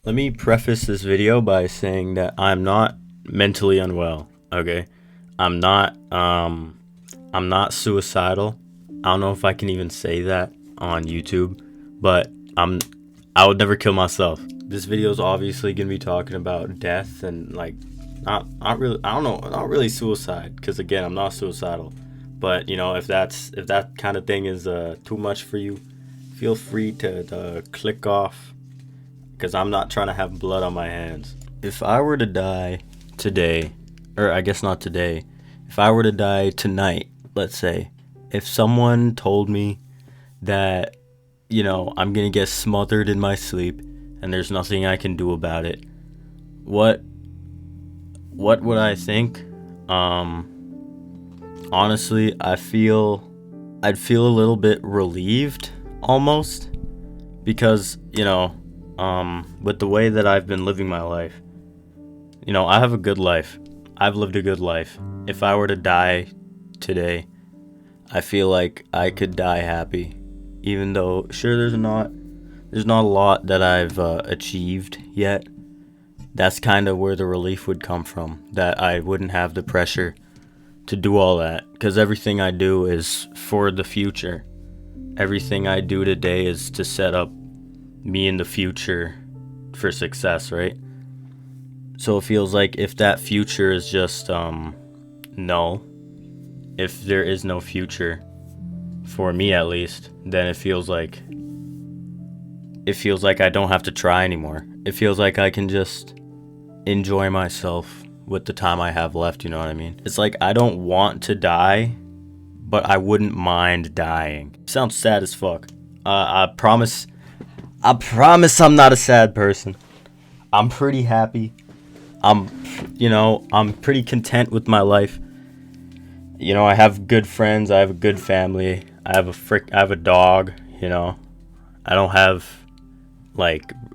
Let me preface this video by saying that I'm not mentally unwell, okay? I'm not I'm not suicidal. I don't know if I can even say that on YouTube, but I would never kill myself. This video is obviously going to be talking about death and like not really, I don't know, not really suicide, cuz again, I'm not suicidal. But, you know, if that kind of thing is too much for you, feel free to click off, because I'm not trying to have blood on my hands. If I were to die today, or I guess not today, if I were to die tonight, let's say, if someone told me that, you know, I'm gonna get smothered in my sleep and there's nothing I can do about it, what would I think? Honestly, I'd feel a little bit relieved almost, because, you know, with the way that I've been living my life, you know, I have a good life. I've lived a good life. If I were to die today, I feel like I could die happy, even though sure there's not a lot that I've achieved yet. That's kind of where the relief would come from, that I wouldn't have the pressure to do all that, because everything I do is for the future. Everything I do today is to set up me in the future for success, right? So it feels like if that future is just null, if there is no future for me at least, then it feels like I don't have to try anymore. It feels like I can just enjoy myself with the time I have left, you know what I mean? It's like I don't want to die, but I wouldn't mind dying. Sounds sad as fuck. I promise I'm not a sad person. I'm pretty happy. I'm pretty content with my life. You know, I have good friends. I have a good family. I have a dog, you know. I don't have,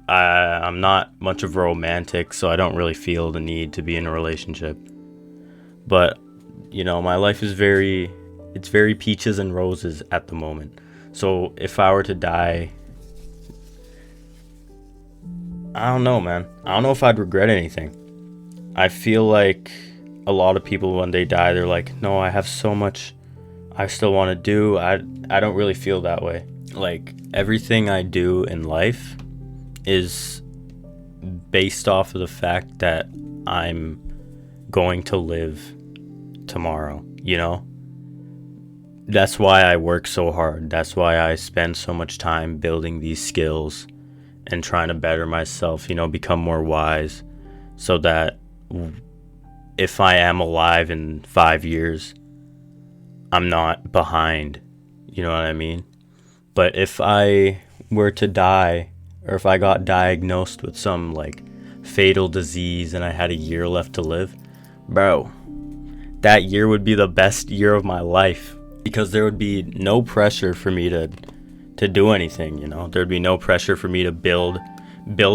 I'm not much of a romantic, so I don't really feel the need to be in a relationship. But, you know, my life is it's very peaches and roses at the moment. So if I were to die, I don't know, man. I don't know if I'd regret anything. I feel like a lot of people, when they die, they're like, no, I have so much I still want to do. I don't really feel that way. Like, everything I do in life is based off of the fact that I'm going to live tomorrow, you know? That's why I work so hard. That's why I spend so much time building these skills and trying to better myself, you know, become more wise, so that if I am alive in 5 years, I'm not behind, you know what I mean? But if I were to die, or if I got diagnosed with some like fatal disease and I had a year left to live, bro, that year would be the best year of my life, because there would be no pressure for me to do anything, you know. There'd be no pressure for me to build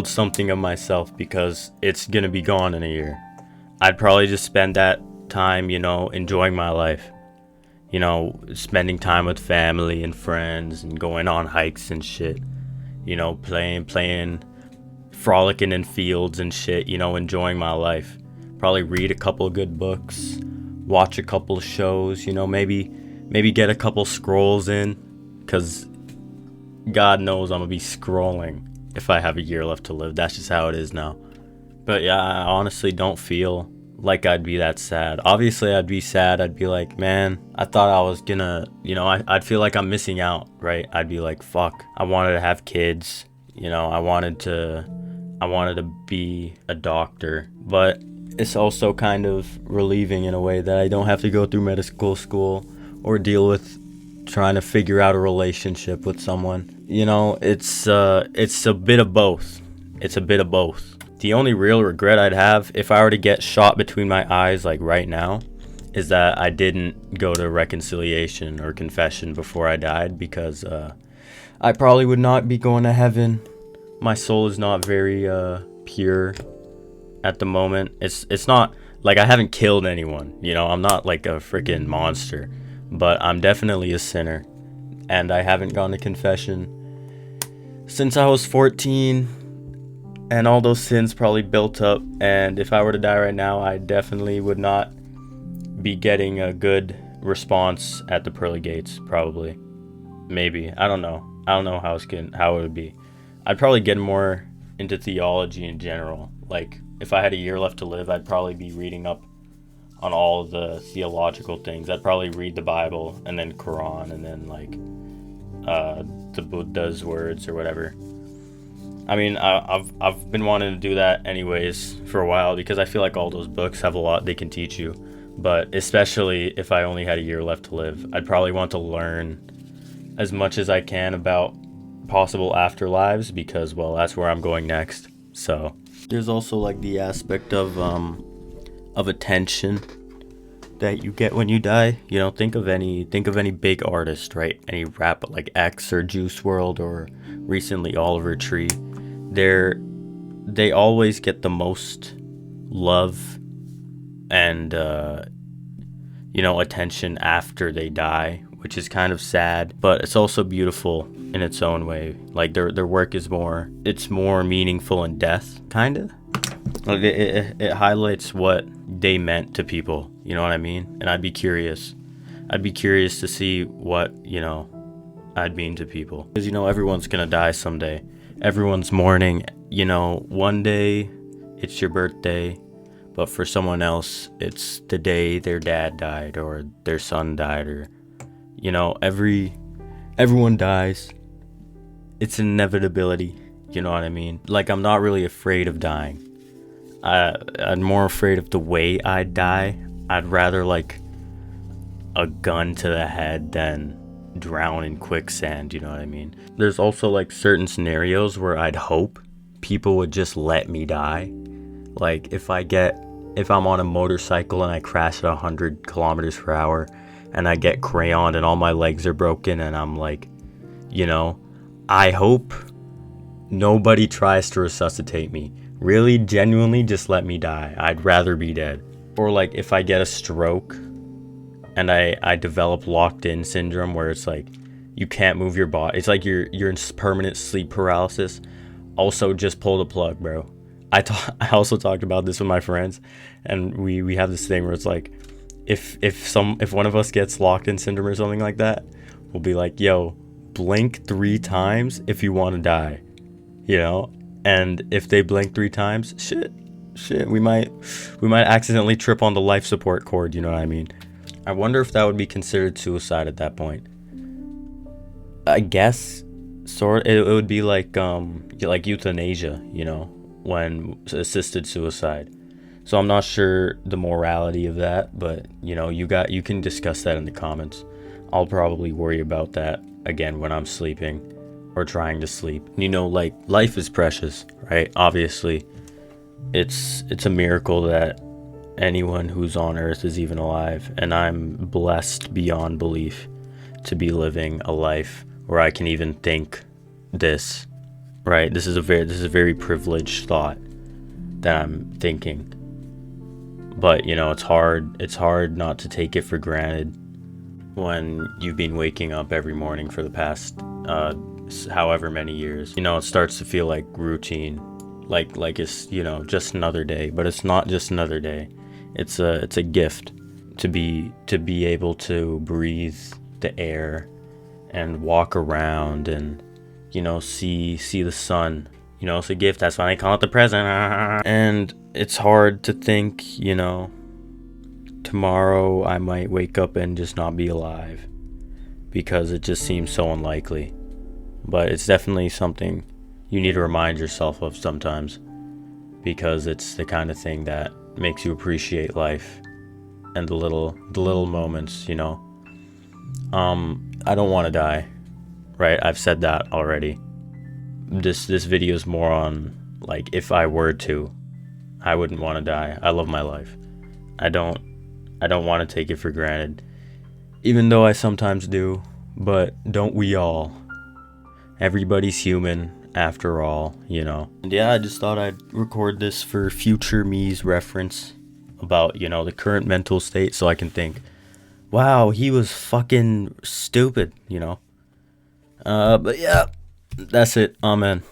something of myself, because it's gonna be gone in a year. I'd probably just spend that time, you know, enjoying my life, you know, spending time with family and friends and going on hikes and shit, you know, playing, frolicking in fields and shit, you know, enjoying my life. Probably read a couple of good books, watch a couple of shows, you know, maybe get a couple scrolls in, because God knows I'm gonna be scrolling if I have a year left to live. That's just how it is now. But yeah, I honestly don't feel like I'd be that sad. Obviously, I'd be sad. I'd be like, man, I thought I was gonna, you know, I'd feel like I'm missing out, right? I'd be like, fuck, I wanted to have kids, you know, I wanted to be a doctor. But it's also kind of relieving in a way that I don't have to go through medical school or deal with trying to figure out a relationship with someone. You know, it's a bit of both. It's a bit of both. The only real regret I'd have if I were to get shot between my eyes like right now is that I didn't go to reconciliation or confession before I died, because I probably would not be going to heaven. My soul is not very pure at the moment. It's not like I haven't killed anyone, you know. I'm not like a freaking monster, but I'm definitely a sinner, and I haven't gone to confession since I was 14. And all those sins probably built up, and if I were to die right now, I definitely would not be getting a good response at the pearly gates, probably. Maybe. I don't know. I don't know how it would be. I'd probably get more into theology in general. Like, if I had a year left to live, I'd probably be reading up on all the theological things. I'd probably read the Bible and then Quran and then like the Buddha's words or whatever. I mean, I've been wanting to do that anyways for a while because I feel like all those books have a lot they can teach you. But especially if I only had a year left to live, I'd probably want to learn as much as I can about possible afterlives because, well, that's where I'm going next. So there's also like the aspect of attention that you get when you die. You know, think of any big artist, right? Any rap like X or Juice World or recently Oliver Tree. They always get the most love and attention after they die, which is kind of sad, but it's also beautiful in its own way. Like their work is more meaningful in death, kind of. Like it highlights what they meant to people, you know what I mean? And I'd be curious to see what, I'd mean to people. Because, everyone's gonna die someday. Everyone's mourning, one day it's your birthday, but for someone else, it's the day their dad died or their son died or, everyone dies. It's an inevitability, you know what I mean? Like, I'm not really afraid of dying. I'm more afraid of the way I'd die. I'd rather like a gun to the head than drown in quicksand, you know what I mean? There's also like certain scenarios where I'd hope people would just let me die. Like if I'm on a motorcycle and I crash at 100 kilometers per hour and I get crayoned and all my legs are broken and I'm like, I hope nobody tries to resuscitate me. Really, genuinely, just let me die. I'd rather be dead. Or like if I get a stroke and I develop locked-in syndrome where it's like you can't move your body. It's like you're in permanent sleep paralysis. Also, just pull the plug, bro. I also talked about this with my friends, and we have this thing where it's like if one of us gets locked-in syndrome or something like that, we'll be like, yo, blink 3 times if you want to die, And if they blink 3 times, shit, we might accidentally trip on the life support cord, you know what I mean? I wonder if that would be considered suicide at that point. I guess it would be like euthanasia, when assisted suicide. So I'm not sure the morality of that, but you can discuss that in the comments. I'll probably worry about that again when I'm sleeping or trying to sleep. Like life is precious, right? Obviously, it's a miracle that anyone who's on earth is even alive, and I'm blessed beyond belief to be living a life where I can even think this, right? This is a very privileged thought that I'm thinking. But it's hard not to take it for granted when you've been waking up every morning for the past however many years. It starts to feel like routine, like it's just another day. But it's not just another day. It's a gift to be able to breathe the air and walk around and see the sun. It's a gift. That's why they call it the present. And it's hard to think, tomorrow I might wake up and just not be alive, because it just seems so unlikely. But it's definitely something you need to remind yourself of sometimes, because it's the kind of thing that makes you appreciate life and the little moments, I don't want to die, right? I've said that already. This video is more on like if I were to, I wouldn't want to die. I love my life. I don't want to take it for granted, even though I sometimes do. But don't we all? Everybody's human after all, And yeah, I just thought I'd record this for future me's reference about, the current mental state, so I can think, wow, he was fucking stupid, But yeah, that's it. Amen.